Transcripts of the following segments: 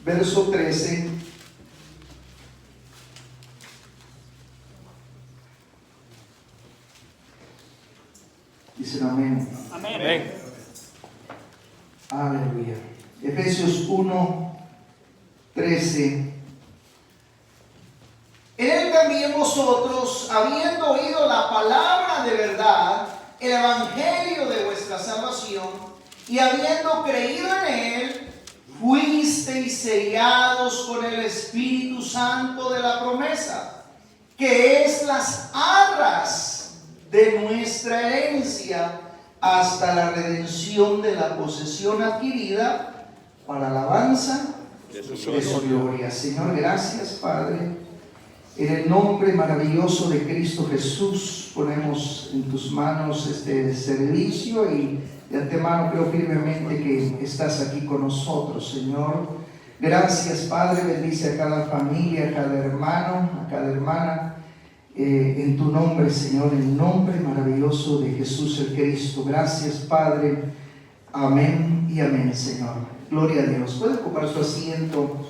verso 13. Dicen amén. Amén. Aleluya. Efesios 1, 13. En él también vosotros, habiendo oído la palabra de verdad, el evangelio de vuestra salvación, y habiendo creído en él, fuisteis sellados con el Espíritu Santo de la promesa, que es las arras de nuestra herencia, hasta la redención de la posesión adquirida para alabanza de su gloria. Señor, gracias, Padre. En el nombre maravilloso de Cristo Jesús, ponemos en tus manos este servicio y de antemano creo firmemente que estás aquí con nosotros, Señor. Gracias, Padre. Bendice a cada familia, a cada hermano, a cada hermana. En tu nombre, Señor, en el nombre maravilloso de Jesús el Cristo. Gracias, Padre. Amén y amén, Señor. Gloria a Dios. Puede ocupar su asiento,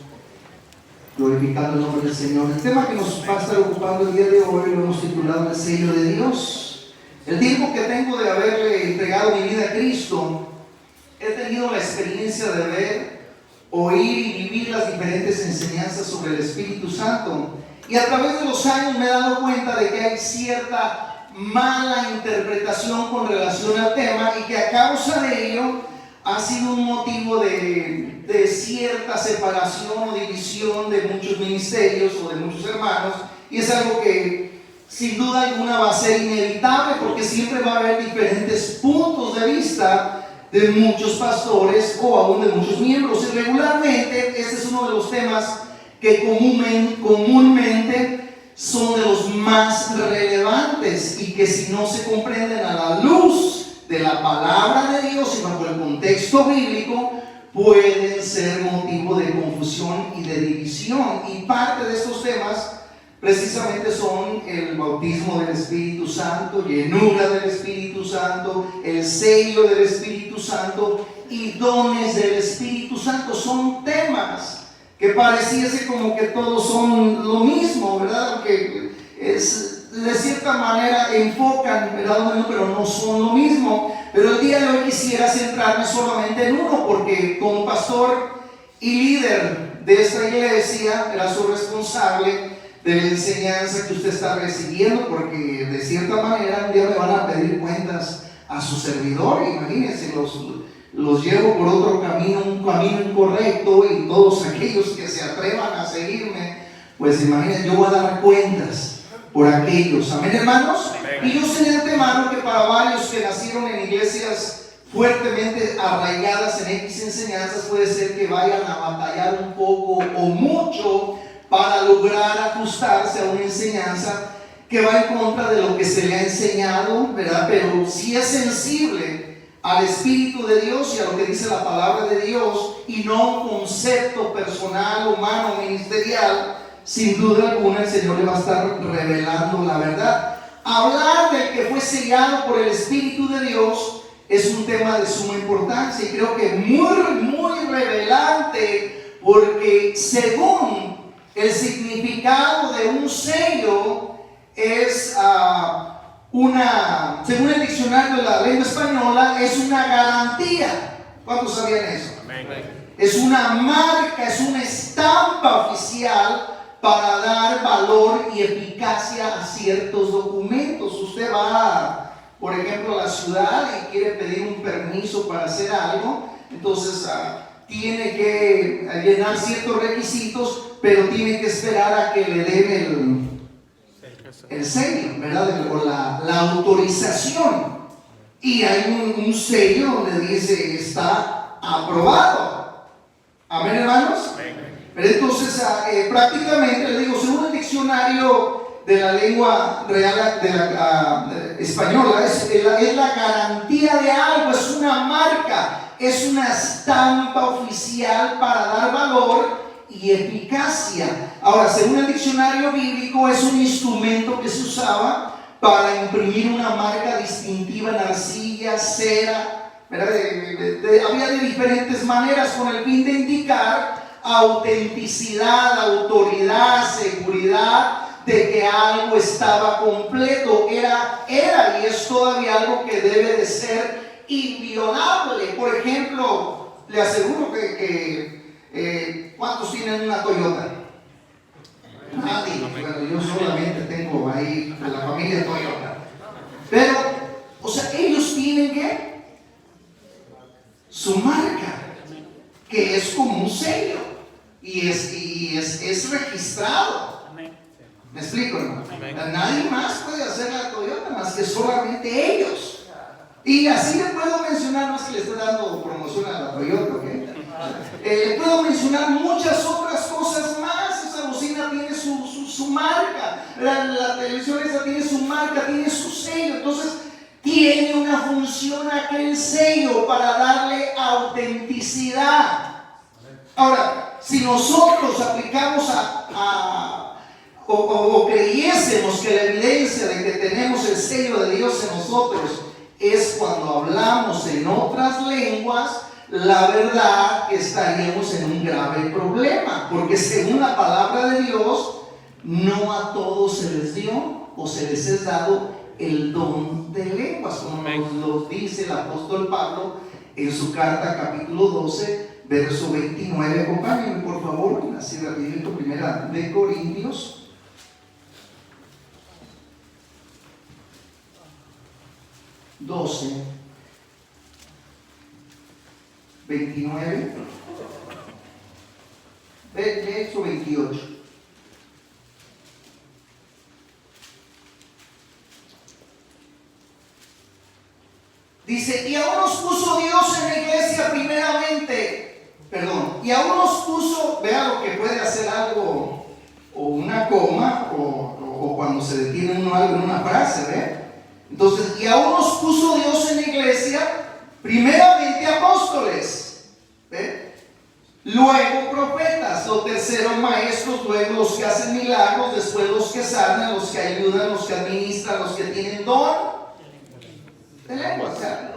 glorificando el nombre del Señor. El tema que nos va a estar ocupando el día de hoy lo hemos titulado El sello de Dios. El tiempo que tengo de haberle entregado mi vida a Cristo, he tenido la experiencia de ver, oír y vivir las diferentes enseñanzas sobre el Espíritu Santo. Y a través de los años me he dado cuenta de que hay cierta mala interpretación con relación al tema y que a causa de ello ha sido un motivo de cierta separación o división de muchos ministerios o de muchos hermanos, y es algo que sin duda alguna va a ser inevitable porque siempre va a haber diferentes puntos de vista de muchos pastores o aún de muchos miembros. Y regularmente este es uno de los temas que comúnmente son de los más relevantes y que si no se comprenden a la luz de la palabra de Dios y bajo el contexto bíblico, pueden ser motivo de confusión y de división. Y parte de estos temas precisamente son el bautismo del Espíritu Santo, llenura del Espíritu Santo, el sello del Espíritu Santo y dones del Espíritu Santo. Son temas que pareciese como que todos son lo mismo, ¿verdad? Que de cierta manera enfocan, ¿verdad? Pero no son lo mismo. Pero el día de hoy quisiera centrarme solamente en uno, porque como pastor y líder de esta iglesia, era su responsable de la enseñanza que usted está recibiendo, porque de cierta manera un día me van a pedir cuentas a su servidor. Imagínense, los llevo por otro camino, un camino incorrecto, y todos aquellos que se atrevan a seguirme, pues imagínense, yo voy a dar cuentas por aquellos. Amén, hermanos. Amén. Y yo sé de antemano que para varios que nacieron en iglesias fuertemente arraigadas en X enseñanzas, puede ser que vayan a batallar un poco o mucho para lograr ajustarse a una enseñanza que va en contra de lo que se le ha enseñado, ¿verdad? Pero si es sensible al Espíritu de Dios y a lo que dice la palabra de Dios y no un concepto personal, humano, ministerial, sin duda alguna el Señor le va a estar revelando la verdad. Hablar del que fue sellado por el Espíritu de Dios es un tema de suma importancia y creo que muy revelante, porque según el significado de un sello es según el diccionario de la lengua española, es una garantía. ¿Cuántos sabían eso? Amén. Es una marca, es una estampa oficial para dar valor y eficacia a ciertos documentos. Usted va, por ejemplo, a la ciudad y quiere pedir un permiso para hacer algo, entonces tiene que llenar ciertos requisitos, pero tiene que esperar a que le den el sello, ¿verdad? O la autorización. Y hay un sello donde dice está aprobado. Amén, hermanos. Pero entonces prácticamente le digo, según el diccionario de la lengua real de la española, es la garantía de algo, es una marca, es una estampa oficial para dar valor y eficacia. Ahora, según el diccionario bíblico, es un instrumento que se usaba para imprimir una marca distintiva en arcilla, cera, ¿verdad? Había de diferentes maneras con el fin de indicar autenticidad, autoridad, seguridad de que algo estaba completo. Era y es todavía algo que debe de ser inviolable. Por ejemplo, le aseguro que ¿cuántos tienen una Toyota? Nadie. Bueno, yo solamente tengo ahí de la familia Toyota. Pero, o sea, ellos tienen que su marca, que es como un sello y es registrado. ¿Me explico, no? Nadie más puede hacer la Toyota más que solamente ellos. Y así le puedo mencionar, más que le estoy dando promoción a la Toyota, ¿ok? Le puedo mencionar muchas otras cosas más. Esa bocina tiene su marca, la televisión esa tiene su marca, tiene su sello. Entonces tiene una función aquel sello para darle autenticidad. Ahora, si nosotros aplicamos o creyésemos que la evidencia de que tenemos el sello de Dios en nosotros es cuando hablamos en otras lenguas, la verdad que estaríamos en un grave problema, porque según la palabra de Dios, no a todos se les dio o se les es dado el don de lenguas, como nos lo dice el apóstol Pablo en su carta capítulo 12 verso 29. Acompáñenme por favor, así rapidito, primera de Corintios 12 29 verso 28. Dice, y aún nos puso Dios en la iglesia primeramente, y aún nos puso, vea lo que puede hacer algo, o una coma, o cuando se detiene uno algo en una frase, ¿ve? Entonces, y aún nos puso Dios en la iglesia primeramente apóstoles, ¿ve? Luego profetas, lo tercero maestros, luego los que hacen milagros, después los que sanan, los que ayudan, los que administran, los que tienen don de lengua. O sea,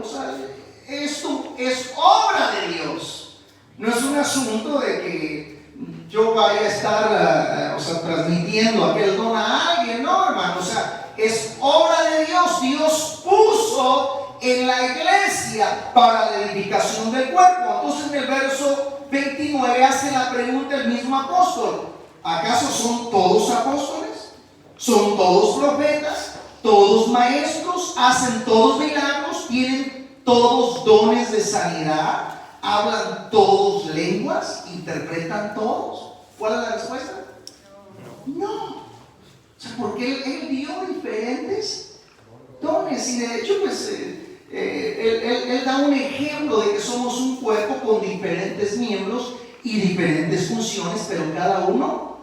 esto es obra de Dios. No es un asunto de que yo vaya a estar transmitiendo aquel don a alguien, no, hermano. O sea, es obra de Dios. Dios puso en la iglesia para la edificación del cuerpo. Entonces en el verso 29 hace la pregunta el mismo apóstol: ¿acaso son todos apóstoles? ¿Son todos profetas? ¿Todos maestros? ¿Hacen todos milagros? ¿Tienen todos dones de sanidad? ¿Hablan todos lenguas? ¿Interpretan todos? ¿Cuál es la respuesta? No. O sea, porque él dio diferentes dones, y de hecho pues él da un ejemplo de que somos un cuerpo con diferentes miembros y diferentes funciones, pero cada uno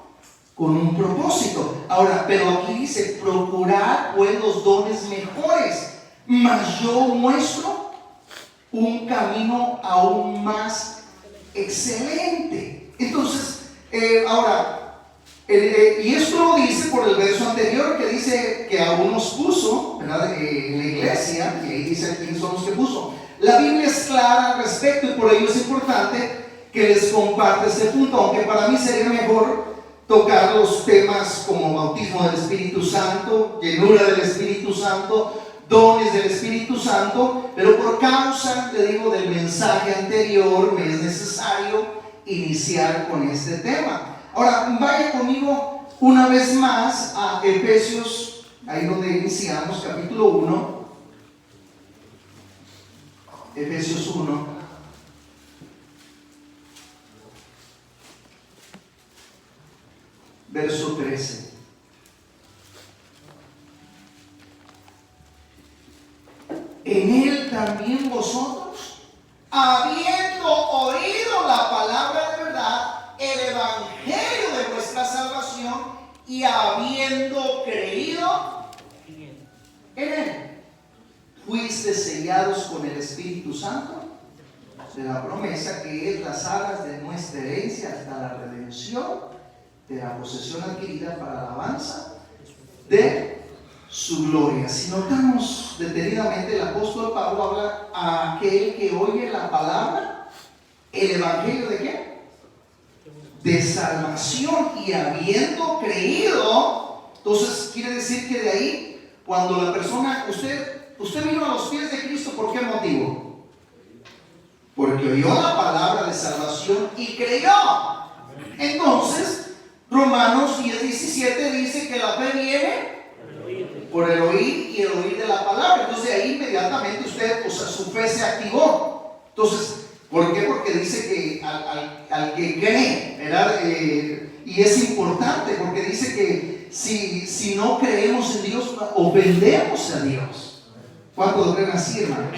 con un propósito. Ahora, pero aquí dice: procurar pues los dones mejores, mas yo muestro un camino aún más excelente. Entonces, y esto lo dice por el verso anterior, que dice que aún nos puso, ¿verdad? En la iglesia, y ahí dice quiénes son los que puso. La Biblia es clara al respecto, y por ello es importante que les comparte este punto, aunque para mí sería mejor tocar los temas como bautismo del Espíritu Santo, llenura del Espíritu Santo, dones del Espíritu Santo, pero por causa, le digo, del mensaje anterior, me es necesario iniciar con este tema. Ahora, vaya conmigo una vez más a Efesios, ahí donde iniciamos, capítulo 1, Efesios 1. Verso 13. En él también vosotros, habiendo oído la palabra de verdad, el evangelio de vuestra salvación, y habiendo creído en él, fuiste sellados con el Espíritu Santo de la promesa, que es las arras de nuestra herencia hasta la redención de la posesión adquirida para la alabanza de su gloria. Si notamos detenidamente, el apóstol Pablo habla a aquel que oye la palabra, el evangelio de qué? de salvación y habiendo creído. Entonces quiere decir que de ahí, cuando la persona, usted vino a los pies de Cristo, ¿por qué motivo? Porque oyó la palabra de salvación y creyó. Entonces Romanos 10:17 dice que la fe viene por el oír y el oír de la palabra. Entonces de ahí inmediatamente usted, su fe se activó. Entonces, ¿por qué? Porque dice que al que cree, ¿verdad? Y es importante porque dice que si no creemos en Dios, ofendemos a Dios. ¿Cuántos lo creen así, hermanos?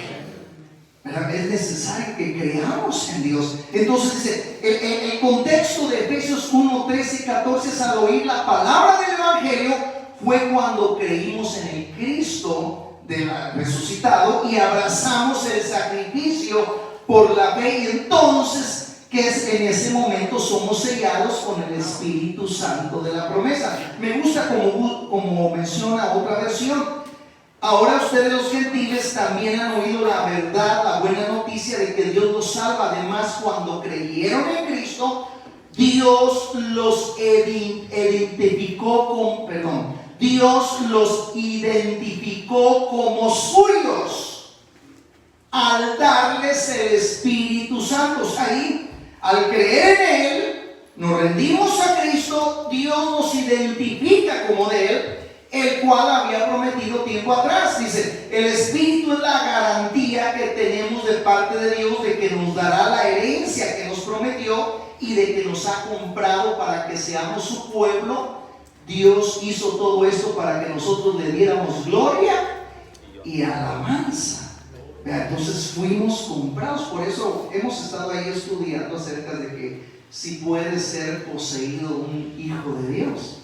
¿Verdad? Es necesario que creamos en Dios. Entonces dice, el contexto de Efesios 1, 13 y 14 es al oír la palabra del Evangelio, fue cuando creímos en el Cristo resucitado y abrazamos el sacrificio por la fe, y entonces que es en ese momento somos sellados con el Espíritu Santo de la promesa. Me gusta como menciona otra versión. Ahora ustedes los gentiles también han oído la verdad, la buena noticia de que Dios los salva. Además, cuando creyeron en Cristo, Dios los identificó como suyos al darles el Espíritu Santo. Ahí, al creer en Él, nos rendimos a Cristo, Dios nos identifica como de Él, el cual había prometido tiempo atrás. Dice, el Espíritu es la garantía que tenemos de parte de Dios de que nos dará la herencia que nos prometió y de que nos ha comprado para que seamos su pueblo. Dios hizo todo esto para que nosotros le diéramos gloria y alabanza. Entonces fuimos comprados. Por eso hemos estado ahí estudiando acerca de que si puede ser poseído un hijo de Dios.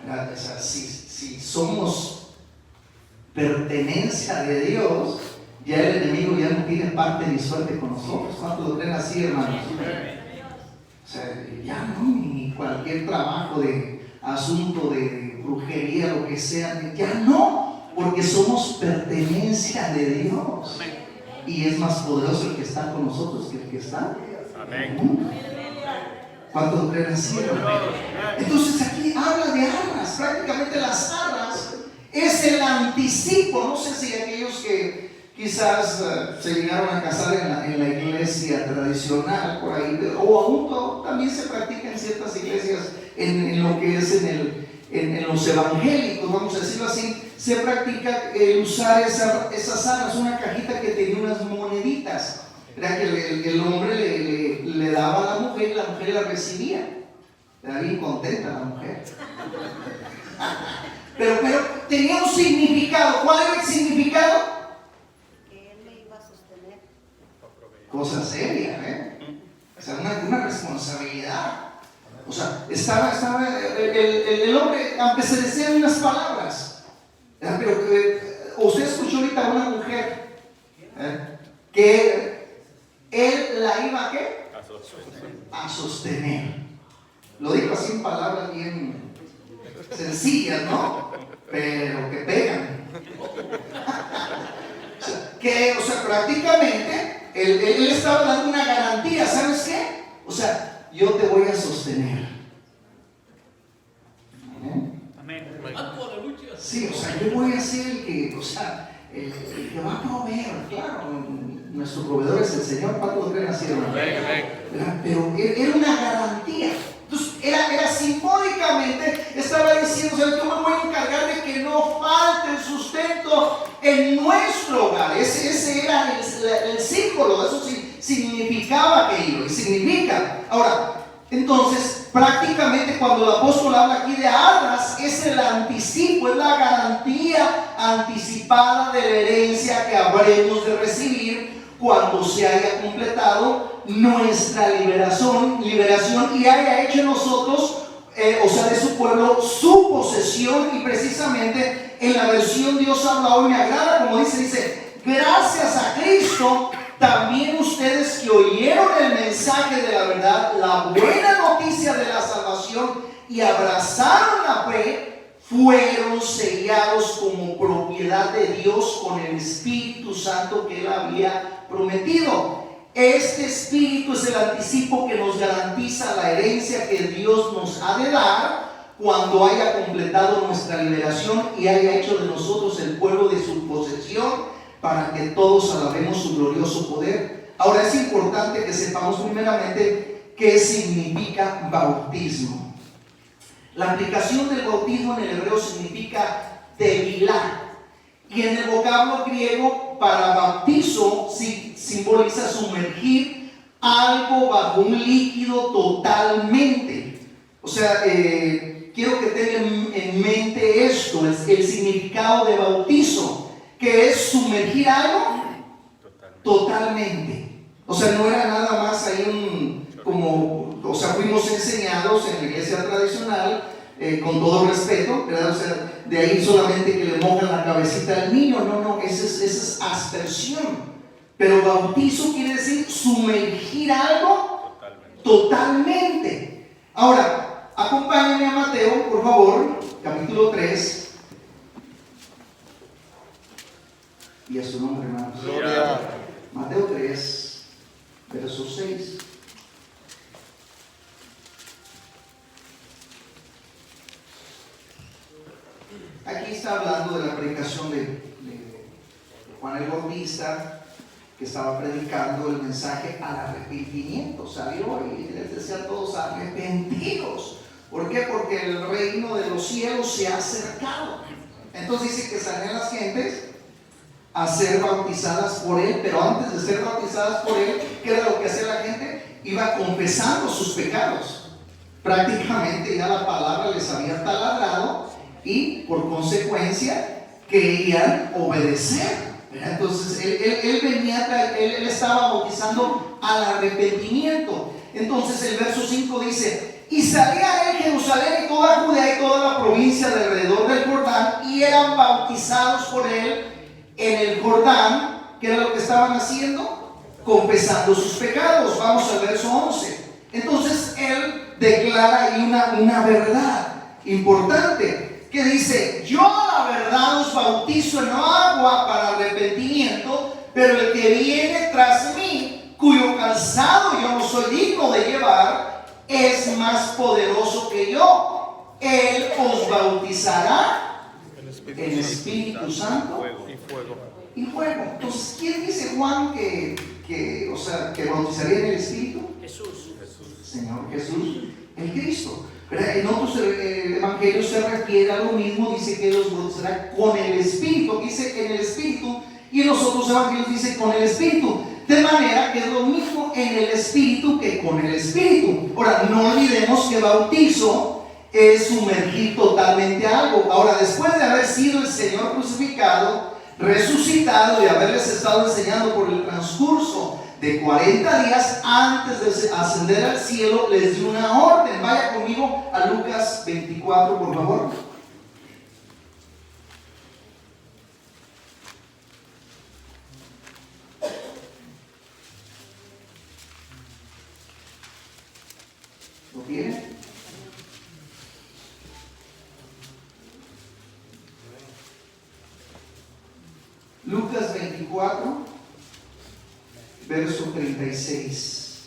O sea, si somos pertenencia de Dios, ya el enemigo ya no tiene parte ni suerte con nosotros. ¿Cuántos lo creen así, hermanos? O sea, ya no, ni cualquier trabajo de asunto de brujería, lo que sea, ya no, porque somos pertenencia de Dios. Y es más poderoso el que está con nosotros que el que está. ¿Cuántos lo creen así, hermanos? Entonces aquí habla de arras. Prácticamente las arras es el anticipo. No sé si aquellos que quizás se llegaron a casar en la iglesia tradicional por ahí, o aún también se practica en ciertas iglesias en lo que es en los evangélicos, vamos a decirlo así, se practica usar esas arras, una cajita que tenía unas moneditas. Era que el hombre le daba a la mujer y la mujer la recibía. Era bien contenta la mujer. Pero tenía un significado. ¿Cuál era el significado? Que él le iba a sostener. Cosa seria, O sea, una responsabilidad. O sea, estaba el hombre, aunque se decían unas palabras, pero usted escuchó ahorita a una mujer que él la iba ¿a qué? A sostener. Lo dijo así en palabras bien sencillas, ¿no? Pero que pegan. O sea, prácticamente él estaba dando una garantía. ¿Sabes qué? O sea, yo te voy a sostener. Amén. Sí, o sea, yo voy a ser el que, el que va a proveer. Claro, nuestro proveedor es el Señor. ¿Cuántos lo creen así, hermano? Pero era una garantía. Entonces, era simbólicamente, estaba diciendo, yo me voy a encargar de que no falte el sustento en nuestro hogar. Ese era el símbolo, eso sí, significaba aquello, y significa. Ahora, entonces, prácticamente cuando el apóstol habla aquí de arras, es el anticipo, es la garantía anticipada de la herencia que habremos de recibir cuando se haya completado nuestra liberación y haya hecho en nosotros, de su pueblo, su posesión. Y precisamente en la versión Dios habla hoy, me agrada como dice, gracias a Cristo, también ustedes que oyeron el mensaje de la verdad, la buena noticia de la salvación, y abrazaron la fe, fueron sellados como propiedad de Dios con el Espíritu Santo que Él había prometido. Este espíritu es el anticipo que nos garantiza la herencia que Dios nos ha de dar cuando haya completado nuestra liberación y haya hecho de nosotros el pueblo de su posesión, para que todos alabemos su glorioso poder. Ahora es importante que sepamos primeramente qué significa bautismo. La aplicación del bautismo en el hebreo significa tevilá, y en el vocablo griego para bautizo simboliza sumergir algo bajo un líquido totalmente. O sea, quiero que tengan en mente esto, es el significado de bautizo, que es sumergir algo totalmente. O sea, no era nada más ahí fuimos enseñados en la iglesia tradicional, con todo respeto, ¿verdad? O sea, de ahí solamente que le mojan la cabecita al niño. No, esa es aspersión. Pero bautizo quiere decir sumergir algo totalmente. Ahora, acompáñenme a Mateo, por favor, capítulo 3. Y a su nombre, hermanos. Gloria. Mateo 3, verso 6. Aquí está hablando de la predicación de Juan el Bautista, que estaba predicando el mensaje al arrepentimiento. Salió y les decía a todos: arrepentidos. ¿Por qué? Porque el reino de los cielos se ha acercado. Entonces dice que salían las gentes a ser bautizadas por él, pero antes de ser bautizadas por él, ¿qué era lo que hacía la gente? Iba confesando sus pecados. Prácticamente ya la palabra les había taladrado y por consecuencia querían obedecer. Entonces él estaba bautizando al arrepentimiento. Entonces el verso 5 dice: y salía él, Jerusalén y toda Judea y toda la provincia de alrededor del Jordán, y eran bautizados por él en el Jordán. ¿Qué era lo que estaban haciendo? Confesando sus pecados. Vamos al verso 11. Entonces él declara ahí una verdad importante, que dice: yo la verdad os bautizo en agua para arrepentimiento, pero el que viene tras mí, cuyo calzado yo no soy digno de llevar, es más poderoso que yo. Él os bautizará en Espíritu Santo y fuego. Entonces, ¿quién dice Juan que bautizaría en el Espíritu? Jesús. Señor Jesús, el Cristo. En otros evangelios se refiere a lo mismo, dice que los bautizará con el Espíritu. Dice en el Espíritu, y en los otros evangelios dice con el Espíritu. De manera que es lo mismo en el Espíritu que con el Espíritu. Ahora, no olvidemos que bautizo es sumergir totalmente algo. Ahora, después de haber sido el Señor crucificado, resucitado y haberles estado enseñando por el transcurso de 40 días antes de ascender al cielo, les dio una orden. Vaya conmigo a Lucas 24, por favor. ¿Lo tiene? Lucas 24, verso 36.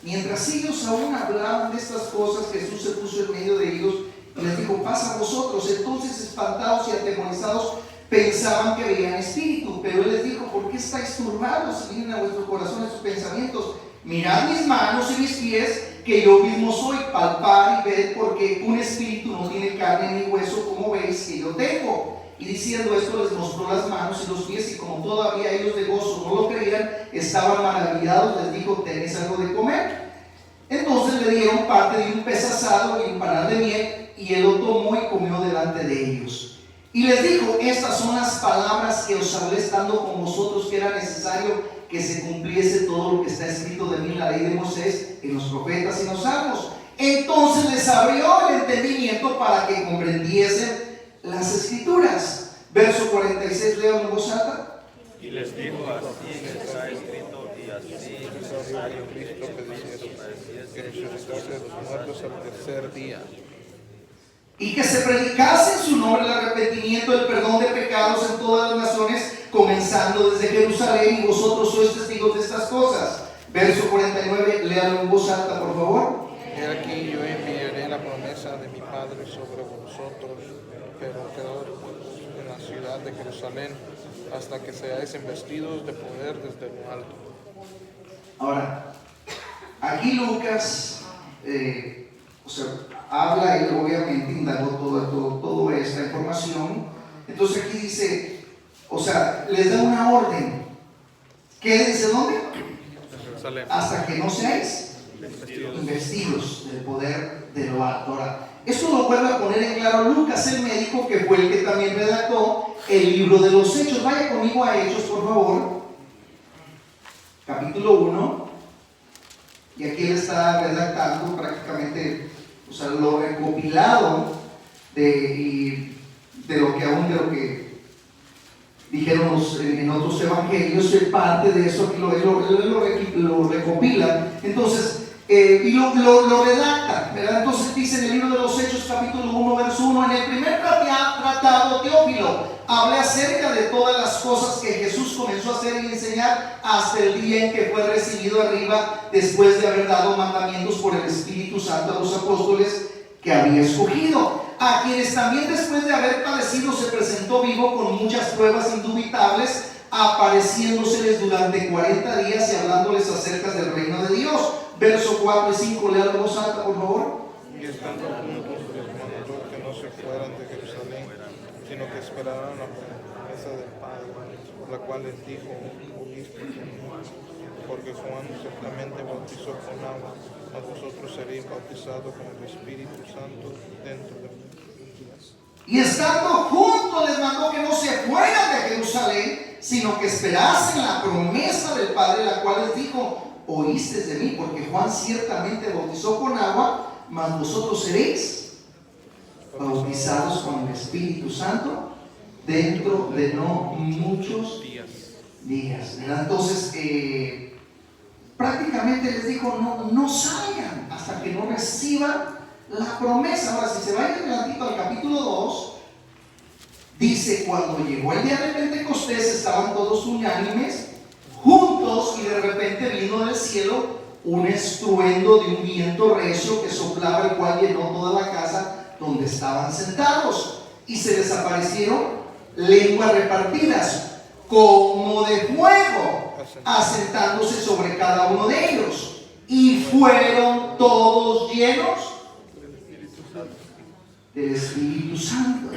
Mientras ellos aún hablaban de estas cosas, Jesús se puso en medio de ellos y les dijo: pasa a vosotros. Entonces, espantados y atemorizados, pensaban que veían espíritu. Pero él les dijo: ¿por qué estáis turbados y vienen a vuestros corazones sus pensamientos? Mirad mis manos y mis pies, que yo mismo soy. Palpar y ver, porque un espíritu no tiene carne ni hueso, como veis que yo tengo. Y diciendo esto, les mostró las manos y los pies, y como todavía ellos de gozo no lo creían, estaban maravillados. Les dijo: ¿tenéis algo de comer? Entonces le dieron parte de un pez asado y un panal de miel, y él lo tomó y comió delante de ellos. Y les dijo: estas son las palabras que os hablé estando con vosotros, que era necesario que se cumpliese todo lo que está escrito de mí en la ley de Moisés, en los profetas y en los salmos. Entonces les abrió el entendimiento para que comprendiesen las escrituras. Verso 46, leo en voz alta. Y les dijo: así está escrito, y así es necesario Cristo que resucitase de los muertos al tercer día. Y que se predicase en su nombre el arrepentimiento, el perdón de pecados en todas las naciones, comenzando desde Jerusalén, y vosotros sois testigos de estas cosas. Verso 49, léalo en voz alta, por favor. He aquí yo enviaré la promesa de mi Padre sobre vosotros, pero quedaos en la ciudad de Jerusalén hasta que seáis investidos de poder desde lo alto. Ahora, aquí Lucas, habla, él obviamente indagó toda esta información. Entonces aquí dice, les da una orden. Quédense ¿dónde? Jerusalén. Hasta que no seáis investidos del poder de lo alto. Ahora, esto lo vuelve a poner en claro Lucas, el médico, que fue el que también redactó el libro de los Hechos. Vaya conmigo a Hechos, por favor. Capítulo 1. Y aquí él está redactando prácticamente, lo recopilado de lo que dijeron en otros evangelios, parte de eso que lo recopila. Entonces, y lo redacta, ¿verdad? Entonces dice en el libro de los Hechos, capítulo 1, verso 1: en el primer tratado, Teófilo, hablé acerca de todas las cosas que Jesús comenzó a hacer y enseñar hasta el día en que fue recibido arriba, después de haber dado mandamientos por el Espíritu Santo a los apóstoles que había escogido, a quienes también después de haber padecido se presentó vivo con muchas pruebas indubitables, apareciéndoseles durante 40 días y hablándoles acerca del reino de Dios. Verso 4 y 5, léalo en voz alta, por favor. Y estando juntos les mandó que no se fueran de Jerusalén, sino que esperaran la promesa del Padre, por la cual les dijo: porque Juan ciertamente bautizó con agua, mas vosotros seréis bautizados con el Espíritu Santo dentro de muchos días. Y estando juntos les mandó que no se fueran de Jerusalén, sino que esperasen la promesa del Padre, la cual les dijo: oíste de mí, porque Juan ciertamente bautizó con agua, mas vosotros seréis bautizados con el Espíritu Santo dentro de no muchos días. Entonces, prácticamente les dijo: no salgan hasta que no reciban la promesa. Ahora, si se va adelantito al capítulo 2, dice: cuando llegó el día de Pentecostés, estaban todos unánimes, juntos, y de repente vino del cielo un estruendo de un viento recio que soplaba, el cual llenó toda la casa donde estaban sentados, y se les aparecieron lenguas repartidas como de fuego, asentándose sobre cada uno de ellos, y fueron todos llenos del Espíritu Santo.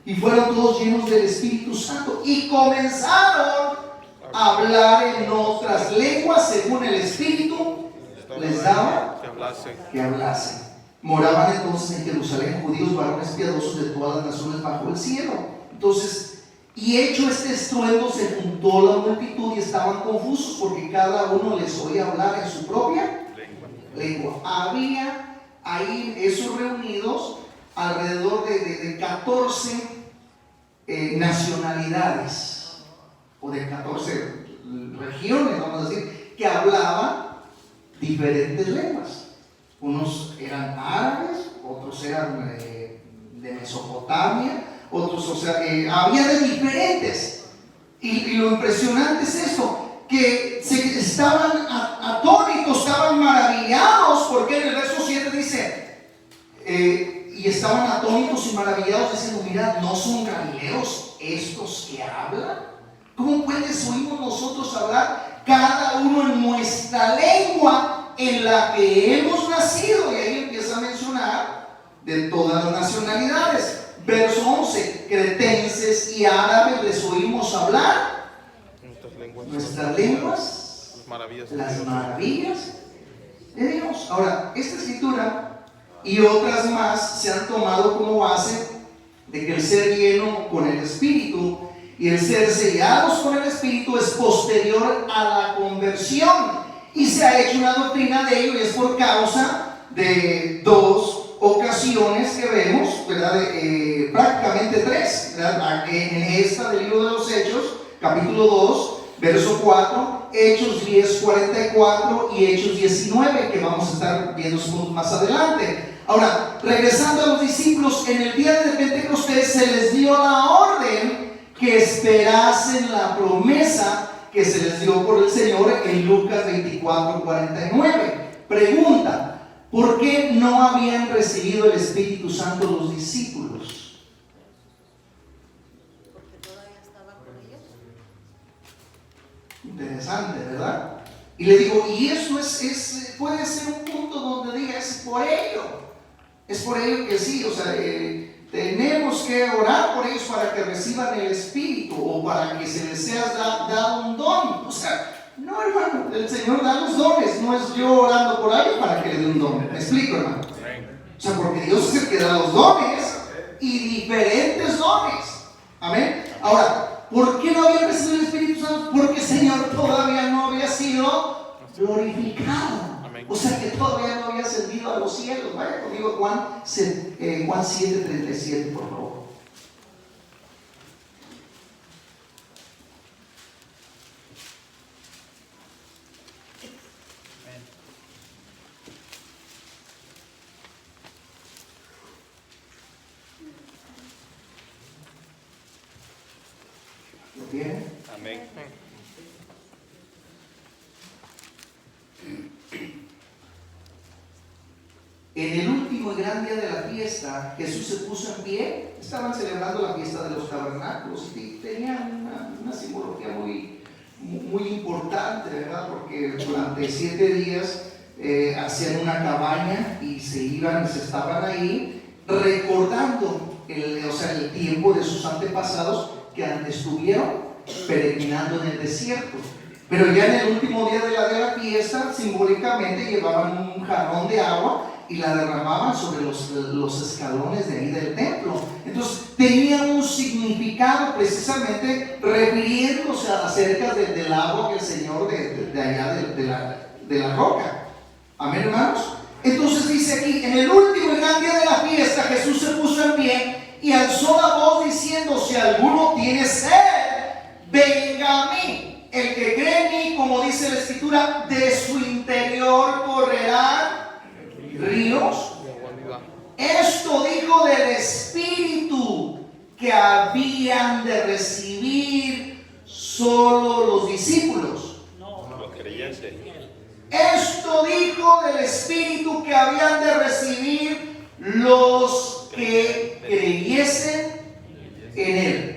Y fueron todos llenos del Espíritu Santo y comenzaron a hablar en otras lenguas según el Espíritu les daba que hablasen. Moraban entonces en Jerusalén judíos, varones piadosos de todas las naciones bajo el cielo. Entonces, y hecho este estruendo, se juntó la multitud y estaban confusos, porque cada uno les oía hablar en su propia lengua. Había ahí esos reunidos alrededor de 14 nacionalidades, o de 14 regiones, vamos a decir, que hablaban diferentes lenguas. Unos eran árabes, otros eran de Mesopotamia, otros, había de diferentes. Y lo impresionante es esto, que estaban atónitos, estaban maravillados, porque en el verso 7 dice, y estaban atónitos y maravillados, diciendo: mirad, ¿no son galileos estos que hablan? ¿Cómo pues oímos nosotros hablar cada uno en nuestra lengua en la que hemos nacido? Y ahí empieza a mencionar de todas las nacionalidades. Verso 11: cretenses y árabes les oímos hablar nuestras lenguas, las maravillas de Dios. Ahora, esta escritura y otras más se han tomado como base de que el ser lleno con el Espíritu y el ser sellados con el Espíritu es posterior a la conversión, y se ha hecho una doctrina de ello, y es por causa de dos ocasiones que vemos, ¿verdad? Prácticamente tres, ¿verdad? En esta del libro de los Hechos, capítulo 2, verso 4, Hechos 10, 44 y Hechos 19, que vamos a estar viendo más adelante. Ahora, regresando a los discípulos, en el día de Pentecostés se les dio la orden que esperasen la promesa que se les dio por el Señor en Lucas 24:49. Pregunta: ¿por qué no habían recibido el Espíritu Santo los discípulos? Porque todavía estaba con ellos. Interesante, ¿verdad? Y le digo, y eso puede ser un punto donde diga, es por ello que sí, o sea, tenemos que orar por ellos para que reciban el Espíritu o para que se les sea dado un don. O sea, no, hermano, el Señor da los dones, no es yo orando por alguien para que le dé un don. ¿Me explico, hermano? O sea, porque Dios es el que da los dones y diferentes dones. Amén. Ahora, ¿por qué no había recibido el Espíritu Santo? Porque el Señor todavía no había sido glorificado. O sea que todavía no había ascendido a los cielos. Vaya conmigo Juan 7:37, por favor. ¿Lo tienen? Amén. En el último y gran día de la fiesta, Jesús se puso en pie. Estaban celebrando la fiesta de los tabernáculos y tenían una simbología muy importante, ¿verdad? Porque durante 7 días hacían una cabaña y se estaban ahí recordando el tiempo de sus antepasados que estuvieron peregrinando en el desierto. Pero ya en el último día de la fiesta, simbólicamente llevaban un jarrón de agua y la derramaban sobre los escalones de ahí del templo. Entonces tenía un significado, precisamente refiriéndose acerca del agua que el Señor de allá de la roca. Amén, hermanos. Entonces dice aquí: en el último y gran día de la fiesta, Jesús se puso en pie y alzó la voz diciendo: si alguno tiene sed, venga a mí. El que cree en mí, como dice la Escritura, de su interior correrán ríos. Esto dijo del Espíritu que habían de recibir solo los discípulos. Los creyentes. Esto dijo del Espíritu que habían de recibir los que creyesen en Él.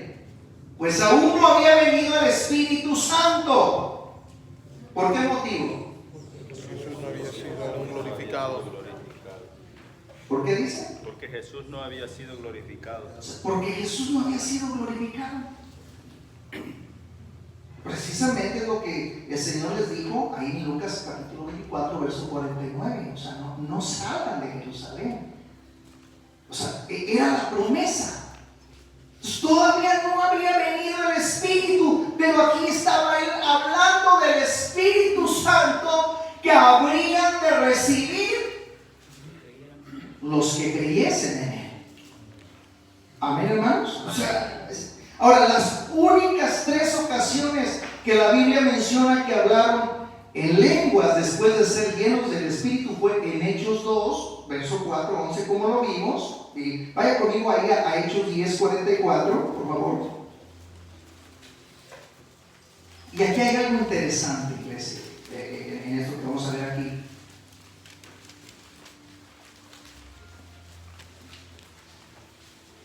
Pues aún no había venido el Espíritu Santo. ¿Por qué motivo? Jesús no había sido aún glorificado. ¿Por qué dice? Porque Jesús no había sido glorificado. Porque Jesús no había sido glorificado. Precisamente es lo que el Señor les dijo ahí en Lucas capítulo 24, verso 49. O sea, no salgan de Jerusalén. O sea, era la promesa. Todavía no había venido el Espíritu, pero aquí estaba él hablando del Espíritu Santo que habrían de recibir los que creyesen en Él. Amén, hermanos. O sea, ahora, las únicas 3 ocasiones que la Biblia menciona que hablaron en lenguas después de ser llenos del Espíritu fue en Hechos 2, verso 4, 11, como lo vimos. Y vaya conmigo ahí a Hechos 10, 44, por favor. Y aquí hay algo interesante, iglesia, en esto que vamos a ver aquí.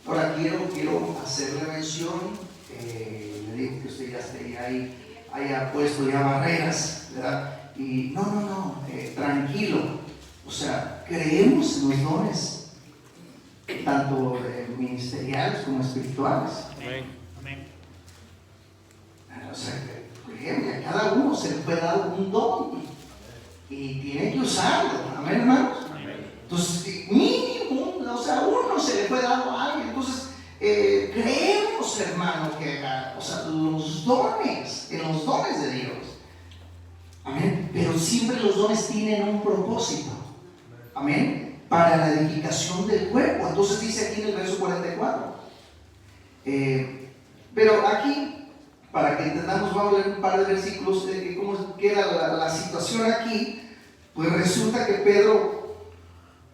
Ahora quiero hacerle mención, le digo que usted ya esté ahí, haya puesto ya barreras, ¿verdad? Y no, tranquilo. O sea, creemos en los dones, tanto ministeriales como espirituales. Amén. O sea, creemos que a cada uno se le fue dado un don y tiene que usarlo. Amén, hermanos. Entonces, mínimo, o sea, uno se le fue dado a alguien. Entonces, creemos, hermano, que o sea, en los dones de Dios. Amén. Pero siempre los dones tienen un propósito. Amén. Para la edificación del cuerpo. Entonces dice aquí en el verso 44. Pero aquí, para que entendamos, vamos a leer un par de versículos de cómo queda la situación aquí. Pues resulta que Pedro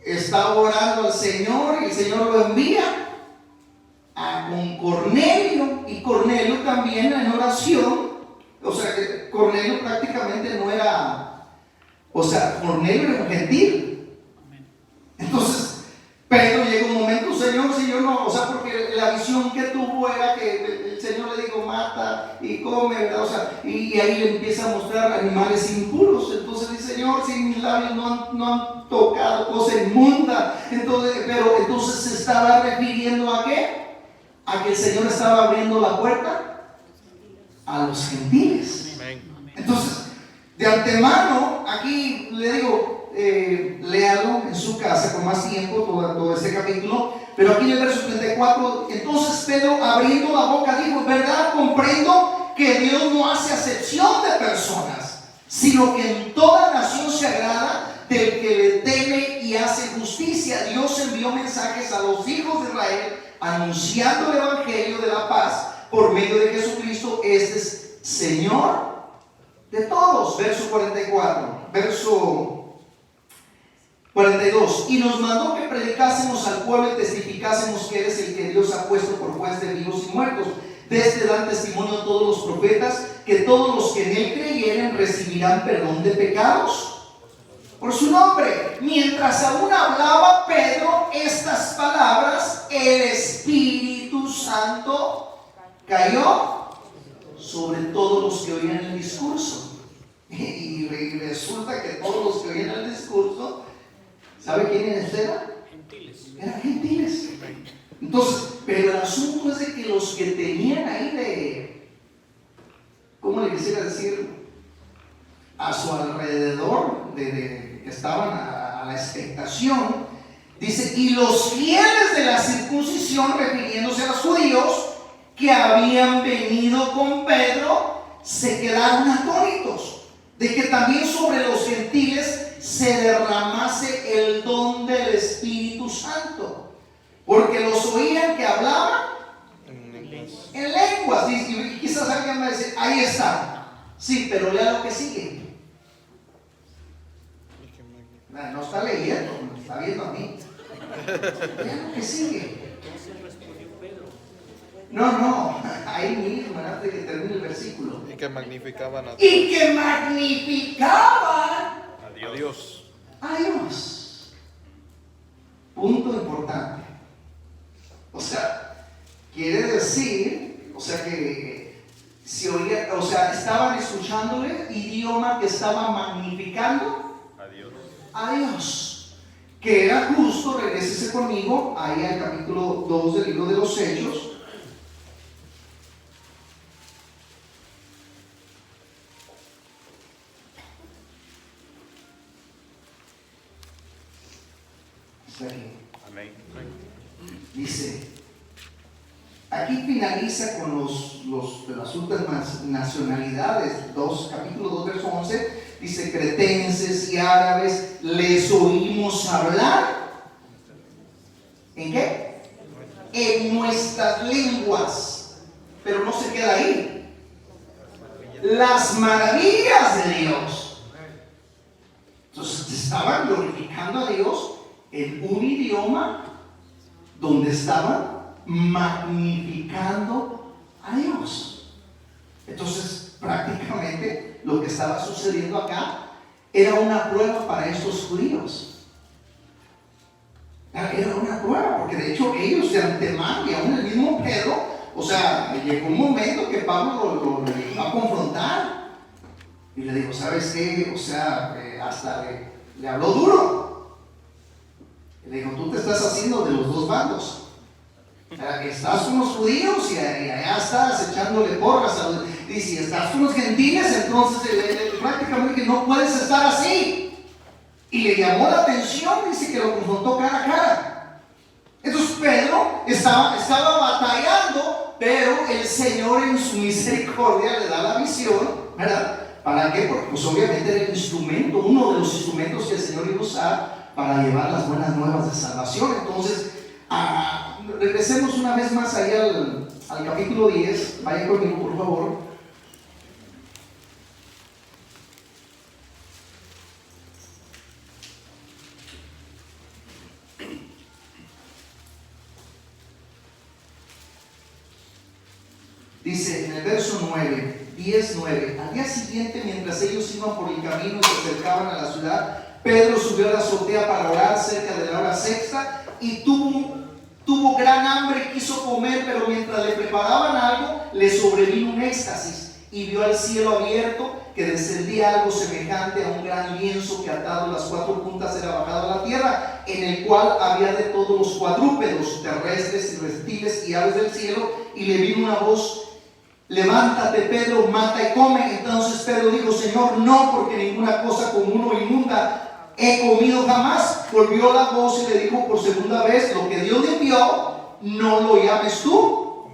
está orando al Señor y el Señor lo envía. con Cornelio, y Cornelio también en oración, o sea que Cornelio prácticamente no era, o sea, Cornelio era un gentil. Entonces Pedro llega un momento, Señor, si yo no, o sea, porque la visión que tuvo era que el Señor le dijo, mata y come, ¿verdad? O sea, y ahí le empieza a mostrar animales impuros. Entonces dice, Señor, si mis labios no han tocado cosa inmunda. Entonces se estaba refiriendo ¿a qué? A que el Señor estaba abriendo la puerta a los gentiles. Entonces, de antemano, aquí le digo, léalo en su casa con más tiempo, todo este capítulo. Pero aquí en el verso 34, entonces Pedro, abriendo la boca, dijo, verdad, comprendo que Dios no hace acepción de personas, sino que en toda nación se agrada del que le teme y hace justicia. Dios envió mensajes a los hijos de Israel anunciando el evangelio de la paz por medio de Jesucristo. Este es Señor de todos. Verso 44, verso 42, y nos mandó que predicásemos al pueblo y testificásemos que Él es el que Dios ha puesto por juez de vivos y muertos. De este dan testimonio todos los profetas, que todos los que en Él creyeren recibirán perdón de pecados por su nombre. Mientras aún hablaba Pedro estas palabras, el Espíritu Santo cayó sobre todos los que oían el discurso. Y resulta que todos los que oían el discurso, ¿sabe quiénes eran? Gentiles. Eran gentiles. Entonces, pero el asunto es de que los que tenían ahí ¿cómo le quisiera decir? A su alrededor, que estaban a la expectación, dice, y los fieles de la circuncisión, refiriéndose a los judíos que habían venido con Pedro, se quedaron atónitos de que también sobre los gentiles se derramase el don del Espíritu Santo, porque los oían que hablaban en lenguas. Y quizás alguien va a decir, ahí está, sí, pero lea lo que sigue. No está leyendo, me está viendo a mí. Lea lo que sigue. No, ahí mismo, antes de que termine el versículo. Y que magnificaban a Dios. A Dios. Punto importante. O sea, quiere decir, o sea que si oía, o sea, estaban escuchándole idioma que estaba magnificando a Dios. Que era justo, regrésese conmigo ahí al capítulo 2 del libro de los Hechos. Amén. Dice, aquí finaliza con las últimas nacionalidades, capítulo 2, verso 11, dice, cretenses y árabes, les oímos hablar, ¿en qué? En nuestras lenguas, pero no se queda ahí, las maravillas de Dios. Entonces estaban glorificando a Dios en un idioma donde estaban magnificando a Dios. Entonces prácticamente lo que estaba sucediendo acá era una prueba para estos judíos. Era una prueba, porque de hecho ellos de antemano, y aún el mismo Pedro, o sea, llegó un momento que Pablo lo iba a confrontar y le dijo, ¿sabes qué? O sea, hasta le habló duro. Le dijo, tú te estás haciendo de los dos bandos. O sea, estás con los judíos y allá estás echándole porras. Y si estás con los gentiles, entonces prácticamente que no puedes estar así. Y le llamó la atención, dice que lo confrontó cara a cara. Entonces Pedro estaba batallando, pero el Señor en su misericordia le da la visión, ¿verdad? ¿Para qué? Porque pues obviamente era el instrumento, uno de los instrumentos que el Señor iba a usar para llevar las buenas nuevas de salvación. Entonces, regresemos una vez más ahí al capítulo 10. Vaya conmigo, por favor. Dice en el verso 9, 10:9, al día siguiente, mientras ellos iban por el camino y se acercaban a la ciudad, Pedro subió a la azotea para orar cerca de la hora sexta y tuvo gran hambre y quiso comer, pero mientras le preparaban algo, le sobrevino un éxtasis y vio al cielo abierto, que descendía algo semejante a un gran lienzo que atado a las 4 puntas era bajado a la tierra, en el cual había de todos los cuadrúpedos, terrestres y reptiles y aves del cielo, y le vino una voz: levántate, Pedro, mata y come. Entonces Pedro dijo: Señor, no, porque ninguna cosa común o inmunda he comido jamás. Volvió la voz y le dijo por segunda vez: lo que Dios le envió, no lo llames tú.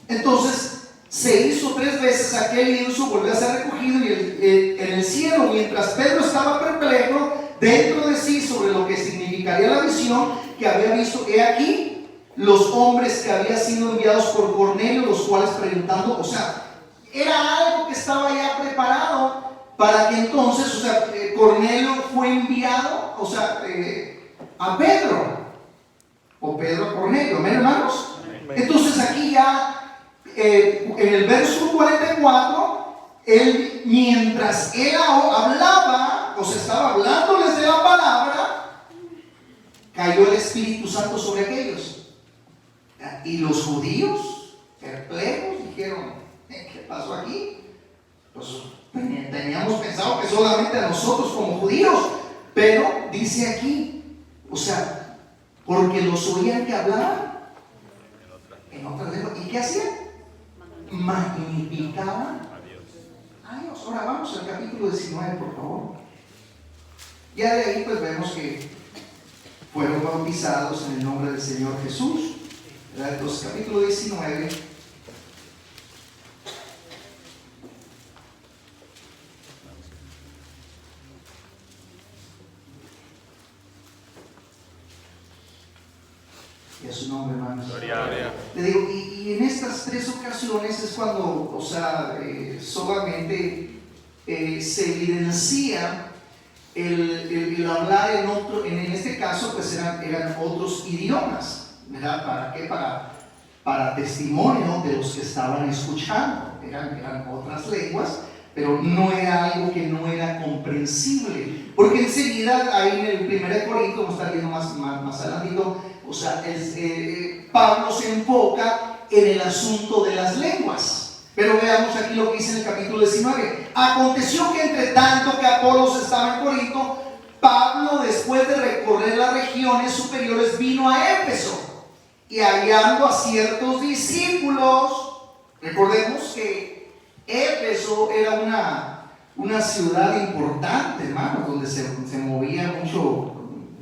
Entonces se hizo 3 veces aquel lienzo, volvió a ser recogido y en el cielo, mientras Pedro estaba perplejo dentro de sí sobre lo que significaría la visión que había visto, he aquí los hombres que habían sido enviados por Cornelio, los cuales preguntando, o sea, era algo que estaba ya preparado para que entonces, o sea, Cornelio fue enviado, o sea, a Pedro, o Pedro a Cornelio, ¿amén, hermanos? Entonces aquí ya en el verso 44, mientras él hablaba, o sea, estaba hablándoles de la palabra, cayó el Espíritu Santo sobre aquellos. Y los judíos, perplejos, dijeron: ¿qué pasó aquí? Pues teníamos pensado que solamente a nosotros como judíos, pero dice aquí, o sea, porque los oían que hablaban en otras lenguas. ¿Y qué hacían? Magnificaban a Dios. Ahora vamos al capítulo 19, por favor. Ya de ahí pues vemos que fueron bautizados en el nombre del Señor Jesús. Entonces, capítulo 19. Y a su nombre, hermanos. Le digo, y en estas 3 ocasiones es cuando, o sea, solamente se evidencia el hablar en otro, en este caso, pues eran otros idiomas, ¿verdad? ¿Para qué? Para testimonio de los que estaban escuchando. Eran otras lenguas, pero no era algo que no era comprensible. Porque enseguida, ahí en el 1 Corintios, vamos a estar viendo más adelantito, o sea, Pablo se enfoca en el asunto de las lenguas. Pero veamos aquí lo que dice en el capítulo 19. Aconteció que entre tanto que Apolos estaba en Corinto, Pablo, después de recorrer las regiones superiores, vino a Éfeso, y hallando a ciertos discípulos. Recordemos que Éfeso era una ciudad importante, hermano, donde se movía mucho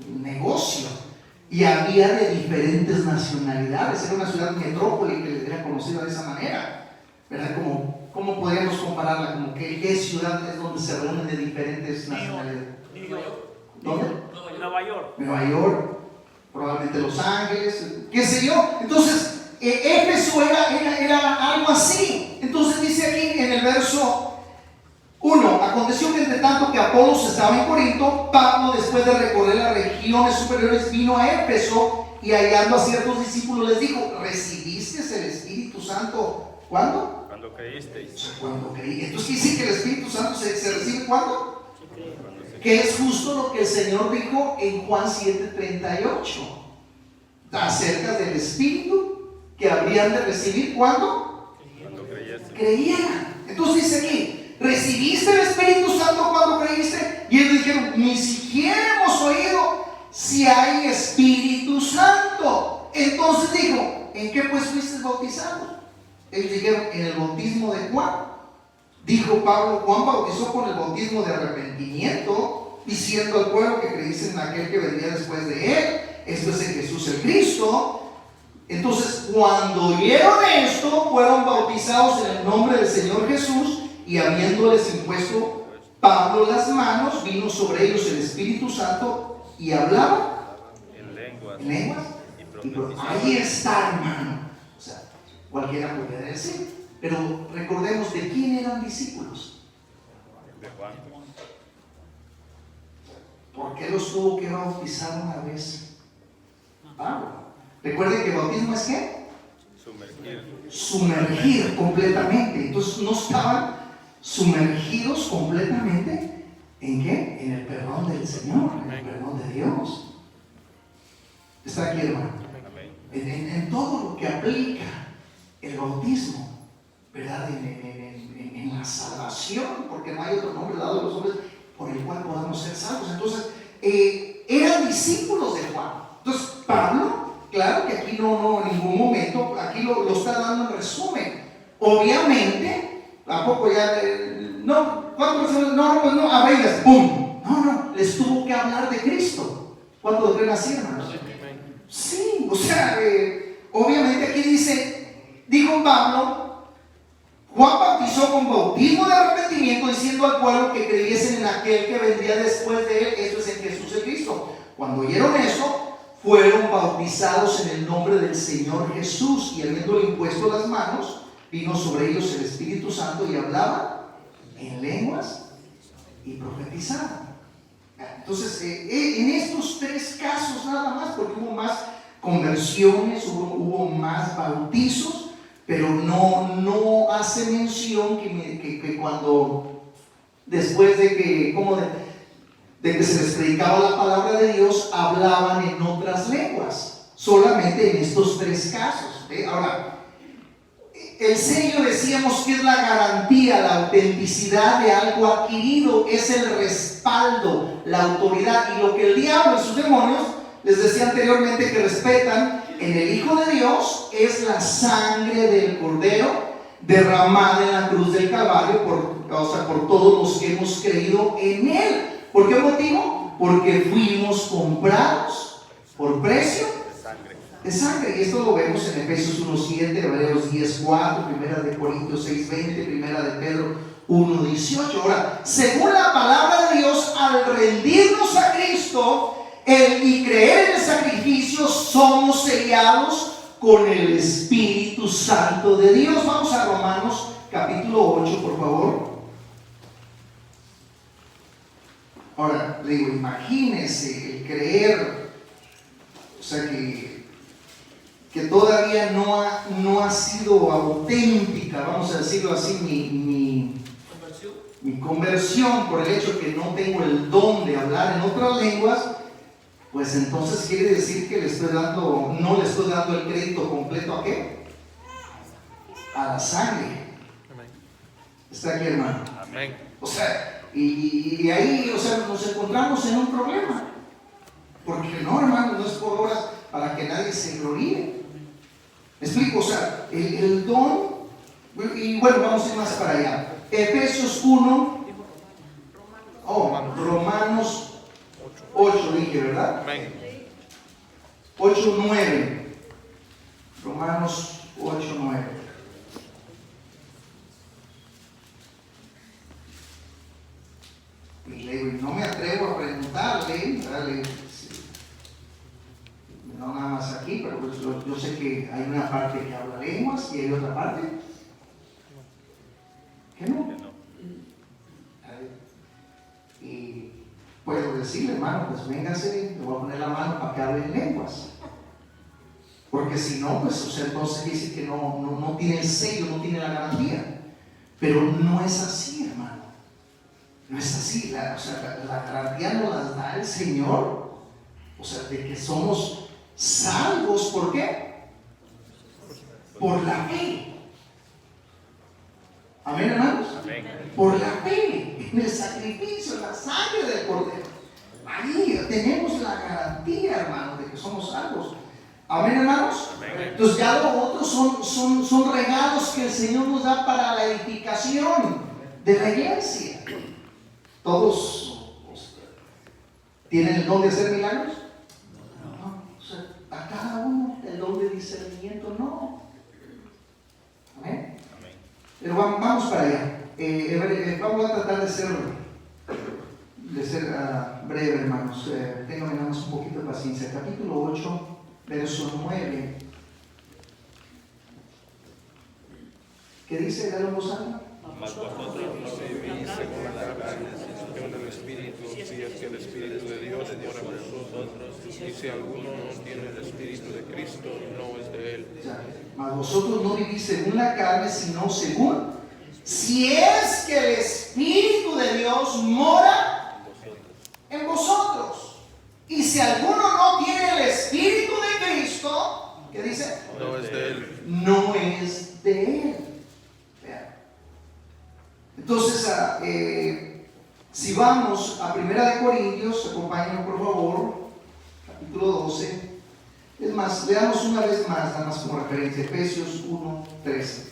negocio. Y había de diferentes nacionalidades. Era una ciudad metrópoli que era conocida de esa manera, ¿verdad? ¿Cómo podríamos compararla? Como ¿qué ciudad es donde se reúnen de diferentes nacionalidades? ¿Dónde? Nueva York, probablemente Los Ángeles, qué sé yo. Entonces, Éfeso era algo así. Entonces dice aquí en el verso 1: aconteció que entre tanto que Apolos estaba en Corinto, Pablo, después de recorrer las regiones superiores, vino a Éfeso, y hallando a ciertos discípulos les dijo: ¿recibiste el Espíritu Santo cuándo? Cuando creísteis. Cuando creí. Entonces dice que el Espíritu Santo se recibe ¿cuándo? Que es justo lo que el Señor dijo en Juan 7:38 acerca del Espíritu que habrían de recibir ¿cuándo? Cuando creyeran. Entonces dice aquí: ¿recibiste el Espíritu Santo cuando creíste? Y ellos dijeron: ni siquiera hemos oído si hay Espíritu Santo. Entonces dijo: ¿en qué pues fuiste bautizados? Ellos dijeron: en el bautismo de Juan. Dijo Pablo: Juan bautizó con el bautismo de arrepentimiento, diciendo al pueblo que creyesen en aquel que vendría después de él, esto es en Jesús el Cristo. Entonces, cuando oyeron esto, fueron bautizados en el nombre del Señor Jesús. Y habiéndoles impuesto Pablo las manos, vino sobre ellos el Espíritu Santo, y hablaban en lenguas. Ahí está, hermano. O sea, cualquiera podría decir. Pero recordemos de quién eran discípulos. De Juan. ¿Por qué los tuvo que bautizar una vez Pablo? Recuerden que bautismo es ¿qué? Sumergir completamente. Entonces no estaban sumergidos completamente ¿en qué? En el perdón del Señor, en el perdón de Dios. Está aquí, hermano. En todo lo que aplica el bautismo, ¿verdad? En la salvación, porque no hay otro nombre dado a los hombres por el cual podamos ser salvos. Entonces, eran discípulos de Juan. Entonces, Pablo, claro que aquí no en ningún momento, aquí lo está dando en resumen. Obviamente, tampoco ya, ¿cuántas personas? Pues no, a verlas, ¡pum! No, les tuvo que hablar de Cristo. ¿Cuántos creen así, hermanos? Sí, o sea, obviamente aquí dijo Pablo, Juan bautizó con bautismo de arrepentimiento, diciendo al pueblo que creyesen en aquel que vendría después de él, esto es en Jesús el Cristo. Cuando oyeron eso, fueron bautizados en el nombre del Señor Jesús, y habiéndole impuesto las manos, vino sobre ellos el Espíritu Santo y hablaban en lenguas y profetizaban. Entonces, en estos tres casos nada más, porque hubo más conversiones, hubo más bautizos, pero no hace mención que cuando, después de que se les predicaba la palabra de Dios, hablaban en otras lenguas, solamente en estos tres casos. Ahora, el sello, decíamos que es la garantía, la autenticidad de algo adquirido, es el respaldo, la autoridad, y lo que el diablo y sus demonios, les decía anteriormente, que respetan en el Hijo de Dios, es la sangre del Cordero derramada en la cruz del Calvario por todos los que hemos creído en Él. ¿Por qué motivo? Porque fuimos comprados por precio de sangre. Y esto lo vemos en Efesios 1:7, Hebreos 10:4, Primera de Corintios 6:20, Primera de Pedro 1:18. Ahora, según la palabra de Dios, al rendirnos a Cristo y creer en el sacrificio, somos sellados con el Espíritu Santo de Dios. Vamos a Romanos capítulo 8, por favor. Ahora, le digo, imagínese el creer, o sea que todavía no ha sido auténtica, vamos a decirlo así, mi conversión por el hecho que no tengo el don de hablar en otras lenguas. Pues entonces quiere decir que no le estoy dando el crédito completo ¿a qué? A la sangre. Está aquí, hermano. Amén. O sea, y ahí, o sea, nos encontramos en un problema. Porque no, hermano, no es por obras para que nadie se gloríe. ¿Me explico? O sea, el don, y bueno, vamos a ir más para allá. Efesios 1, Romanos 8 dije, ¿verdad? Amén. 8:9. Romanos 8:9. Y le digo, no me atrevo a preguntarle, no nada más aquí, pero pues yo sé que hay una parte que habla lenguas y hay otra parte que no. Y puedo decirle, hermano, pues véngase, le voy a poner la mano para que hable en lenguas. Porque si no, pues, o sea, entonces dice que no tiene el sello, no tiene la garantía. Pero no es así, hermano. No es así. La garantía nos la da el Señor. O sea, de que somos salvos. ¿Por qué? Por la fe. Amén, hermanos. Amén. Por la fe en el sacrificio, en la sangre del Cordero. Ahí tenemos la garantía, hermanos, de que somos salvos. Amén, hermanos. Amén. Entonces ya los otros son regalos que el Señor nos da para la edificación de la iglesia. Todos tienen el don de hacer milagros. No. O sea, a cada uno el don de discernimiento no. Amén. Pero vamos para allá. Vamos a tratar de ser breve, hermanos. Ténganme nada más un poquito de paciencia. Capítulo 8, verso 9. ¿Qué dice? Dale en voz alta. Mas vosotros No vivís según la carne, sino según el Espíritu, si es que el Espíritu de Dios Dios mora en vosotros, y si alguno no tiene el Espíritu de Cristo, no es de él. O sea, mas vosotros no vivís según la carne, sino según, si es que el Espíritu de Dios mora en vosotros. Y si alguno no tiene el Espíritu de Cristo, ¿qué dice? No es de él. No es de él. Vean. Entonces, si vamos a 1 Corintios, acompáñenos por favor, capítulo 12. Es más, leamos una vez más, nada más como referencia, Efesios 1:13.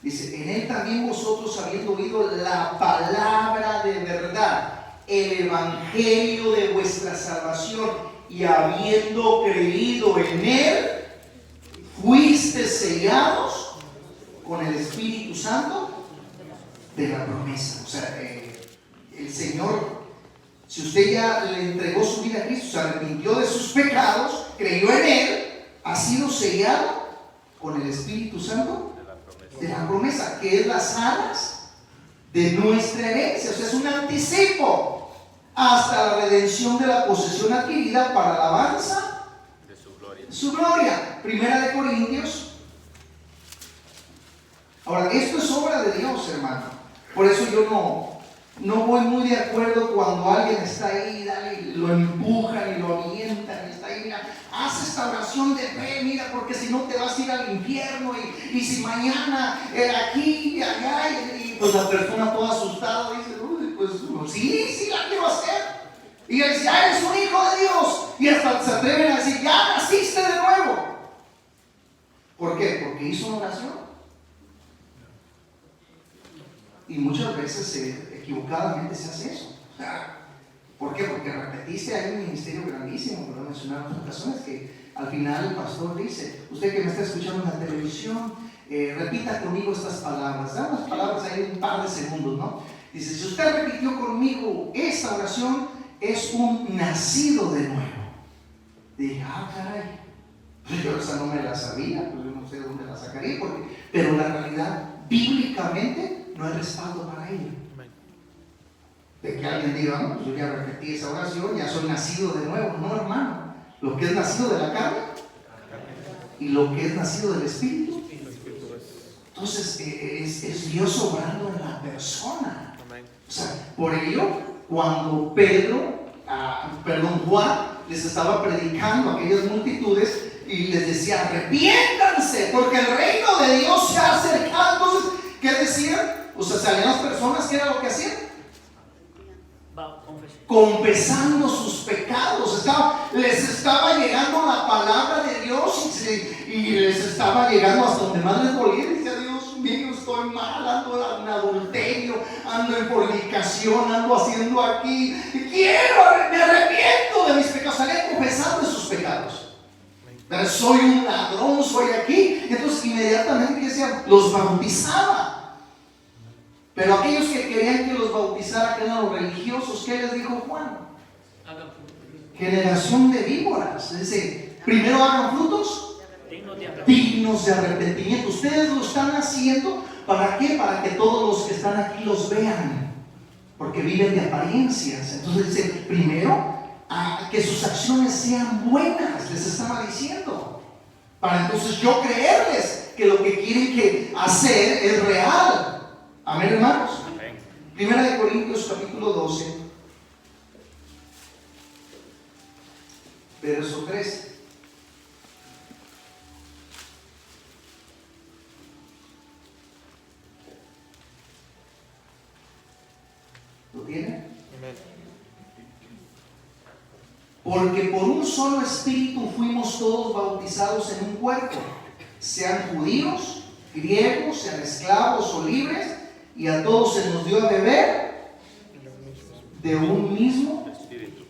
Dice, en él también vosotros, habiendo oído la palabra de verdad, el evangelio de vuestra salvación, y habiendo creído en él, fuiste sellados con el Espíritu Santo de la promesa. O sea, el Señor, si usted ya le entregó su vida a Cristo, se arrepintió de sus pecados, creyó en él, ha sido sellado con el Espíritu Santo de la promesa, que es las alas de nuestra herencia. O sea, es un anticipo hasta la redención de la posesión adquirida para la alabanza de su gloria. su gloria. 1 Corintios. Ahora, esto es obra de Dios, hermano. Por eso yo no voy muy de acuerdo cuando alguien está ahí, dale, lo empujan y lo avientan y está ahí, mira, haz esta oración de fe, mira, porque si no te vas a ir al infierno, y si mañana aquí y allá, y pues la persona toda asustada dice, uy, pues sí la quiero hacer. Y él dice, ya eres un hijo de Dios, y hasta se atreven a decir, ya naciste de nuevo. ¿Por qué? Porque hizo una oración. Y muchas veces equivocadamente se hace eso. O sea, ¿por qué? Porque repetiste, hay un ministerio grandísimo, por no mencionar otras ocasiones, que al final el pastor dice, usted que me está escuchando en la televisión, repita conmigo estas palabras. Da unas palabras ahí un par de segundos, ¿no? Dice, si usted repitió conmigo esta oración, es un nacido de nuevo. Dije, caray, pues yo esa no me la sabía, pues yo no sé dónde la sacaría, pero la realidad, bíblicamente, no hay respaldo para ello. De que alguien diga, no, pues yo ya repetí esa oración, ya soy nacido de nuevo. No, hermano. Lo que es nacido de la carne y lo que es nacido del Espíritu. Entonces, es Dios obrando en la persona. O sea, por ello, cuando Juan les estaba predicando a aquellas multitudes y les decía, arrepiéntanse, porque el reino de Dios se ha acercado. Entonces, ¿qué decían? O sea, salían las personas, ¿qué era lo que hacían? Confesando sus pecados. Les estaba llegando la palabra de Dios y les estaba llegando hasta donde más les dolía. Dice, Dios mío, estoy mal, ando en adulterio, ando en fornicación, ando haciendo aquí, me arrepiento de mis pecados. Salían confesando sus pecados. Soy un ladrón, soy aquí. Entonces inmediatamente decían, los bautizaba. Pero aquellos que querían que los bautizara, que eran los religiosos, ¿qué les dijo Juan? Generación de víboras. Dice, primero hagan frutos dignos de arrepentimiento. Ustedes lo están haciendo, ¿para qué? Para que todos los que están aquí los vean, porque viven de apariencias. Entonces dice, primero, que sus acciones sean buenas, les estaba diciendo, para entonces yo creerles que lo que quieren hacer es real. Amén, hermanos. Amén. 1 Corintios capítulo 12, verso 13. ¿Lo tiene? Amén. Porque por un solo espíritu fuimos todos bautizados en un cuerpo, sean judíos, griegos, sean esclavos o libres, y a todos se nos dio a beber de un mismo espíritu.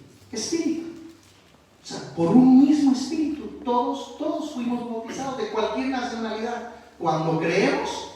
O sea, por un mismo espíritu, todos fuimos bautizados, de cualquier nacionalidad. Cuando creemos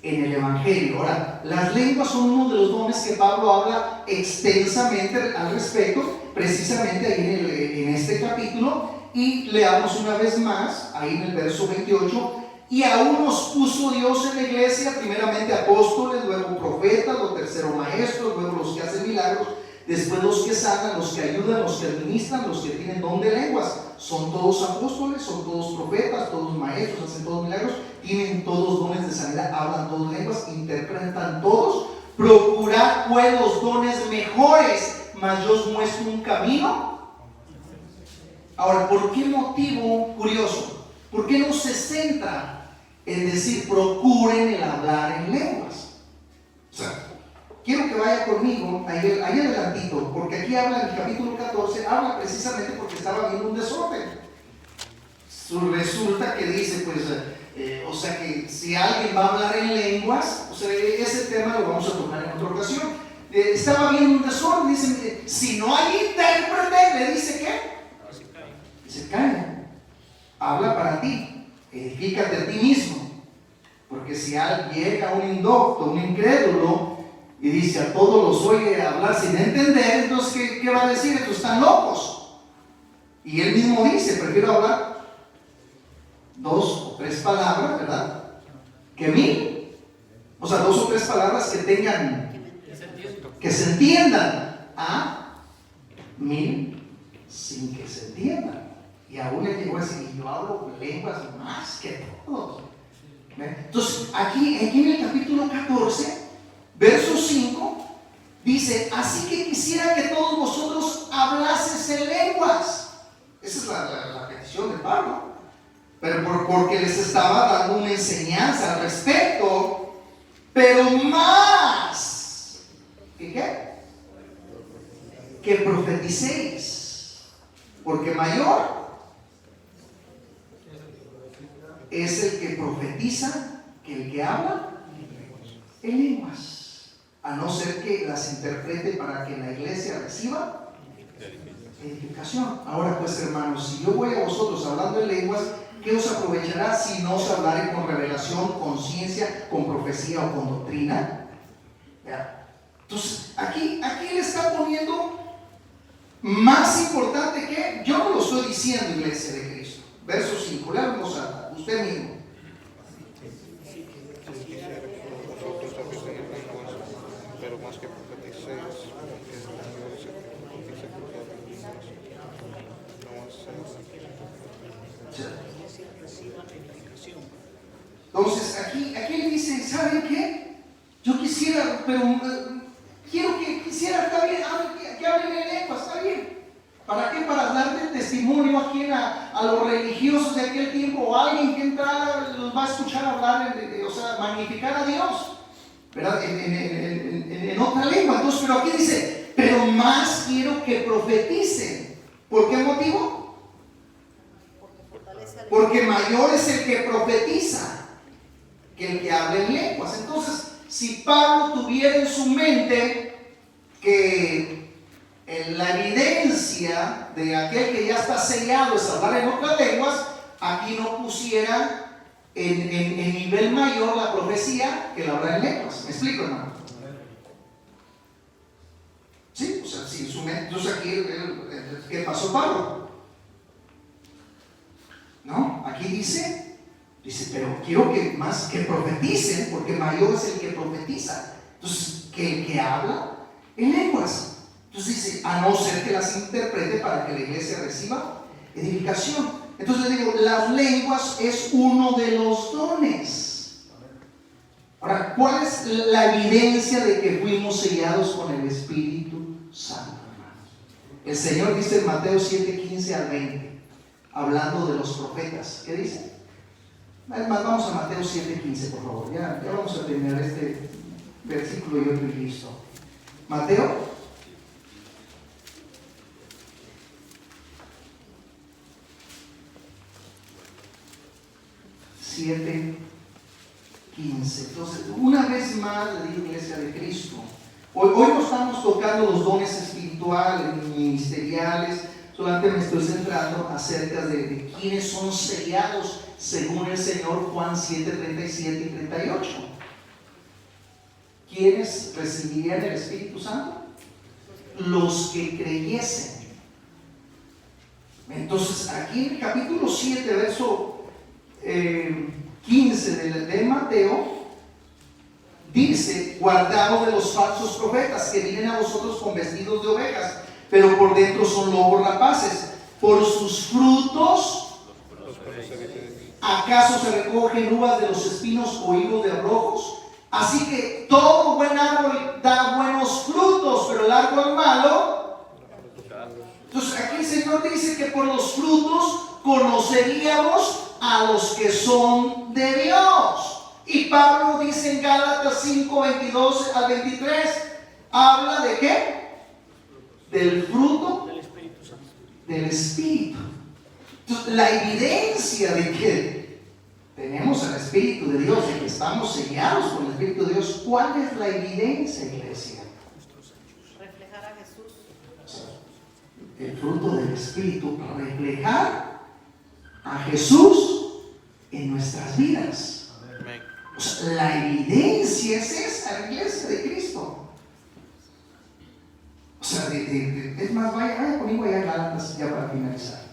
en el Evangelio. Ahora, las lenguas son uno de los dones que Pablo habla extensamente al respecto, precisamente ahí en este capítulo, y leamos una vez más, ahí en el verso 28, y aún nos puso Dios en la iglesia, primeramente apóstoles, luego profetas, luego tercero maestros, luego los que hacen milagros, después los que sanan, los que ayudan, los que administran, los que tienen don de lenguas. Son todos apóstoles, son todos profetas, todos maestros, hacen todos milagros, tienen todos dones de sanidad, hablan todas lenguas, interpretan todos. Procurad pues los dones mejores, mas yo os muestro un camino. Ahora, ¿por qué motivo curioso? ¿Por qué no se centra en decir procuren el hablar en lenguas? O sea, quiero que vaya conmigo ahí adelantito, porque aquí habla en el capítulo 14, habla precisamente porque estaba viendo un desorden. Resulta que dice, pues, o sea que si alguien va a hablar en lenguas, o sea, ese tema lo vamos a tocar en otra ocasión. Estaba viendo un desorden, dice, si no hay intérprete, le dice ¿qué? Dice, calla, habla para ti, edifícate a ti mismo, porque si llega un indocto, un incrédulo, y dice a todos los oye hablar sin entender, entonces ¿qué va a decir? Estos están locos. Y él mismo dice, prefiero hablar 2 o 3 palabras, ¿verdad? Que 1000. O sea, 2 o 3 palabras que tengan, que se entiendan, a 1000 sin que se entiendan. Y aún le llegó a decir, yo hablo lenguas más que todos. Entonces, aquí en el capítulo 14, verso 5, dice, así que quisiera que todos vosotros hablases en lenguas. Esa es la petición de Pablo. Pero porque les estaba dando una enseñanza al respecto, pero más, ¿qué? Que profeticéis, porque mayor es el que profetiza que el que habla en lenguas, a no ser que las interprete para que la iglesia reciba edificación. Ahora pues, hermanos, si yo voy a vosotros hablando en lenguas, ¿qué os aprovechará si no os hablaré con revelación, con ciencia, con profecía o con doctrina? Entonces, aquí le está poniendo más importante que, yo no lo estoy diciendo, iglesia de Cristo. Verso 5, leamos a usted mismo. Vosotros sabéis en lenguas, pero más que profeticéis, porque el Señor es el que profetiza que hablen lenguas. Entonces, aquí él dice, ¿saben qué? Yo quisiera, pero está bien, que hablen en lenguas, está bien. ¿Para qué? Para darle testimonio aquí a los religiosos de aquel tiempo, o alguien que entrara los va a escuchar hablar, o sea, magnificar a Dios, ¿verdad? En otra lengua. Entonces, pero aquí dice, pero más quiero que profeticen. ¿Por qué motivo? Porque mayor es el que profetiza que el que habla en lenguas. Entonces, si Pablo tuviera en su mente que la evidencia de aquel que ya está sellado es hablar en otras lenguas, aquí no pusiera en nivel mayor la profecía que el hablar en lenguas. ¿Me explico, hermano? Sí, o sea, si en su mente, entonces aquí, ¿qué pasó Pablo? ¿No? Aquí dice, pero quiero que más que profeticen, porque mayor es el que profetiza. Entonces, que el que habla en lenguas. Entonces dice, a no ser que las interprete para que la iglesia reciba edificación. Entonces le digo, las lenguas es uno de los dones. Ahora, ¿cuál es la evidencia de que fuimos sellados con el Espíritu Santo, hermanos? El Señor dice en Mateo 7:15 al 20, hablando de los profetas. ¿Qué dice? Además, vamos a Mateo 7:15, por favor. Ya vamos a terminar este versículo y otro y listo. Mateo 7:15. Entonces, una vez más le digo, iglesia de Cristo, hoy no estamos tocando los dones espirituales, ministeriales, solamente me estoy centrando acerca de quiénes son sellados según el Señor, Juan 7:37 y 38. ¿quiénes recibirían el Espíritu Santo? Los que creyesen. Entonces, aquí en el capítulo 7, verso 15 de Mateo, dice: guardaos de los falsos profetas que vienen a vosotros con vestidos de ovejas, pero por dentro son lobos rapaces. Por sus frutos ¿acaso se recogen uvas de los espinos o higos de abrojos? Así que todo buen árbol da buenos frutos, pero el árbol malo. Entonces aquí el Señor dice que por los frutos conoceríamos a los que son de Dios. Y Pablo dice en Gálatas 5, 22 al 23, habla de ¿qué? Del fruto del Espíritu. Entonces, la evidencia de que tenemos el Espíritu de Dios, de que estamos sellados con el Espíritu de Dios, ¿cuál es la evidencia, iglesia? Reflejar a Jesús. El fruto del Espíritu, reflejar a Jesús en nuestras vidas. O sea, la evidencia es esa, la iglesia de Cristo. O sea, es más, vaya conmigo allá a Gálatas, ya para finalizar.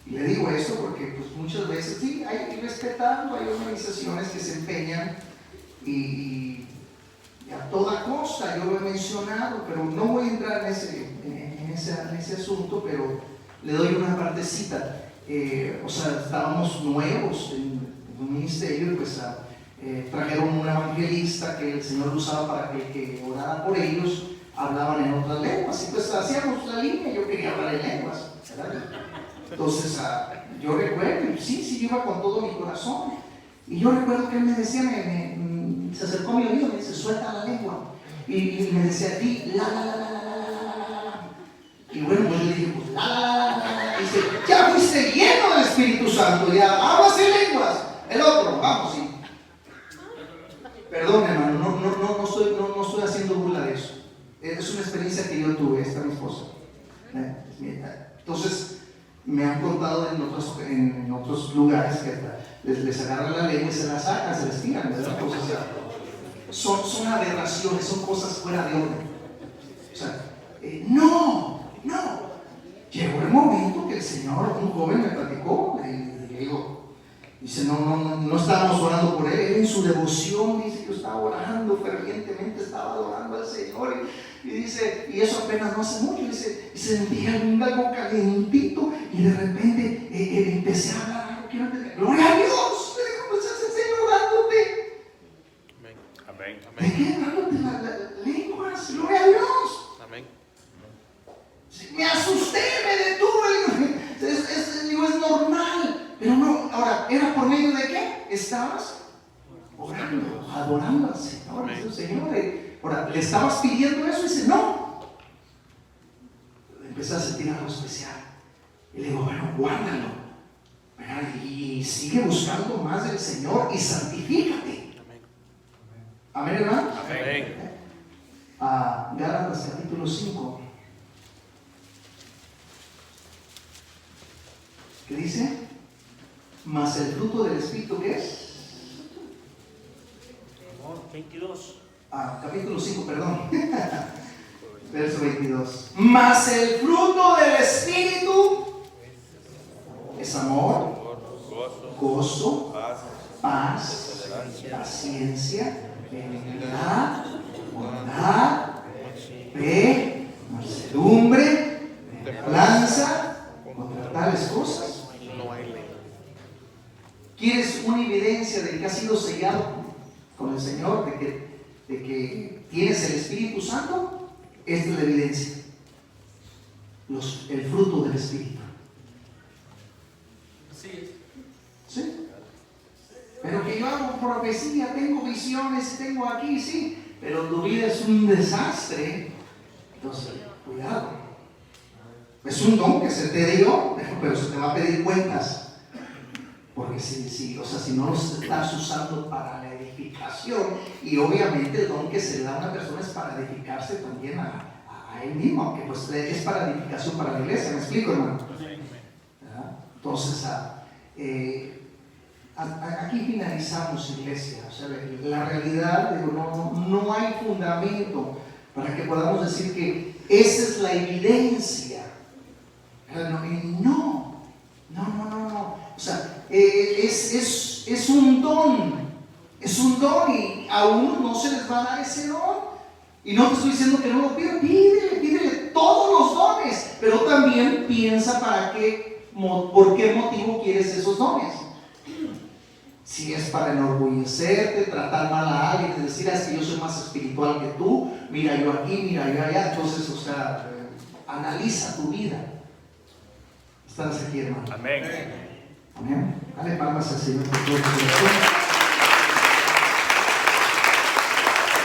Y le digo esto porque pues, muchas veces sí, hay respetando, hay organizaciones que se empeñan y a toda costa, yo lo he mencionado, pero no voy a entrar en ese asunto, pero le doy una partecita. O sea, estábamos nuevos en un ministerio y pues trajeron un evangelista que el Señor usaba para que orara por ellos, hablaban en otras lenguas y pues hacíamos la línea, yo quería hablar en lenguas, ¿verdad? Entonces yo recuerdo, sí, yo iba con todo mi corazón y yo recuerdo que él me decía, se acercó a mi oído, me dice: suelta la lengua, y me decía: di la. Y bueno, pues yo le dije: pues la. Y dice: ya fuiste lleno del Espíritu Santo, ya hablas en lenguas. El otro, vamos, sí. Perdón, hermano, no estoy haciendo burla de eso. Es una experiencia que yo tuve, esta mi esposa. Entonces, me han contado en otros lugares que les agarran la lengua y se la sacan, se les tiran, ¿verdad? Entonces, son aberraciones, son cosas fuera de orden. O sea, no. Llegó el momento que el Señor, un joven me platicó, y le digo, dice: no estábamos orando por él en su devoción, dice que yo estaba orando fervientemente, estaba adorando al Señor, y dice, y eso apenas no hace mucho, dice, y sentía algo calentito, y de repente empecé a hablar, gloria a Dios, le digo: pues es el Señor dándote. Amén. ¿De qué? Dándote las lenguas, gloria a Dios. Amén. Me asusté, me detuve, es normal, pero no. Ahora, ¿era por medio de qué? Estabas orando, adorando al Señor. Señor, ahora, ¿le estabas pidiendo eso? Y dice: no. Empecé a sentir algo especial y le digo: bueno, guárdalo, y sigue buscando más del Señor y santifícate. Amén, hermano. Amén. Gálatas capítulo 5. ¿Qué dice? Mas el fruto del Espíritu, ¿qué es? Amor, 22. Capítulo 5, perdón. Verso 22. Mas el fruto del Espíritu es amor, gozo, paz, paciencia, benignidad, bondad, fe, mansedumbre, templanza. Contra tales cosas No hay ley. ¿Quieres una evidencia de que has sido sellado con el Señor, de que tienes el Espíritu Santo? Esta es la evidencia. El fruto del Espíritu. ¿Sí? Pero que yo hago profecía, tengo visiones, tengo aquí, sí, pero tu vida es un desastre. Entonces, cuidado. Es un don que se te dio, pero se te va a pedir cuentas. Porque si no los estás usando para la edificación, y obviamente el don que se le da a una persona es para edificarse también a ahí mismo, que pues es para edificación para la iglesia, ¿me explico, hermano? ¿Verdad? Entonces, aquí finalizamos, iglesia. O sea, la realidad, digo, no hay fundamento para que podamos decir que esa es la evidencia. No. O sea, es un don. Es un don y a uno no se les va a dar ese don. Y no te estoy diciendo que no lo pida, pídele todos los dones, pero también piensa por qué motivo quieres esos dones. Si es para enorgullecerte, tratar mal a alguien, decir, es que yo soy más espiritual que tú, mira yo aquí, mira yo allá, entonces, o sea, analiza tu vida. ¿Estás aquí, hermano? Amén. Amén. Dale palmas al Señor por todo.